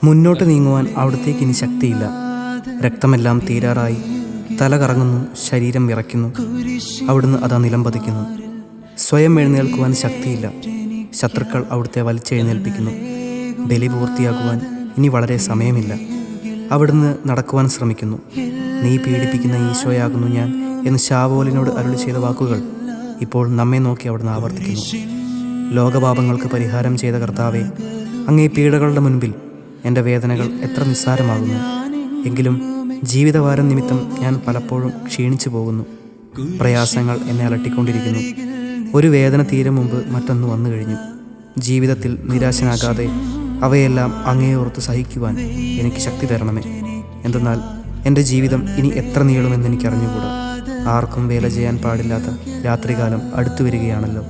മുന്നോട്ട് നീങ്ങുവാൻ അവിടത്തേക്ക് ഇനി ശക്തിയില്ല. രക്തമെല്ലാം തീരാറായി, തല കറങ്ങുന്നു, ശരീരം വിറയ്ക്കുന്നു. അവിടുന്ന് അതാ നിലംപതിക്കുന്നു. സ്വയം എഴുന്നേൽക്കുവാൻ ശക്തിയില്ല. ശത്രുക്കൾ അവിടുത്തെ വലിച്ചെഴുന്നേൽപ്പിക്കുന്നു. ബലി പൂർത്തിയാക്കുവാൻ ഇനി വളരെ സമയമില്ല. അവിടുന്ന് നടക്കുവാൻ ശ്രമിക്കുന്നു. നീ പീഡിപ്പിക്കുന്ന ഈശോയാകുന്നു ഞാൻ എന്ന് ശാവോലിനോട് അരുളി ചെയ്ത വാക്കുകൾ ഇപ്പോൾ നമ്മെ നോക്കി അവിടുന്ന് ആവർത്തിക്കുന്നു. ലോകപാപങ്ങൾക്ക് പരിഹാരം ചെയ്ത കർത്താവേ, അങ്ങേ പീഡകളുടെ മുൻപിൽ എൻ്റെ വേദനകൾ എത്ര നിസ്സാരമാകുന്നു. എങ്കിലും ജീവിതഭാരം നിമിത്തം ഞാൻ പലപ്പോഴും ക്ഷീണിച്ചു പോകുന്നു. പ്രയാസങ്ങൾ എന്നെ അലട്ടിക്കൊണ്ടിരിക്കുന്നു. ഒരു വേദന തീരെ മുമ്പ് മറ്റൊന്ന് വന്നു കഴിഞ്ഞു. ജീവിതത്തിൽ നിരാശനാകാതെ അവയെല്ലാം അങ്ങേ ഓർത്ത് സഹിക്കുവാൻ എനിക്ക് ശക്തി തരണമേ. എന്തെന്നാൽ എൻ്റെ ജീവിതം ഇനി എത്ര നീളുമെന്ന് എനിക്കറിഞ്ഞുകൂടാ. ആർക്കും വേല ചെയ്യാൻ പാടില്ലാത്ത രാത്രികാലം അടുത്തു വരികയാണല്ലോ.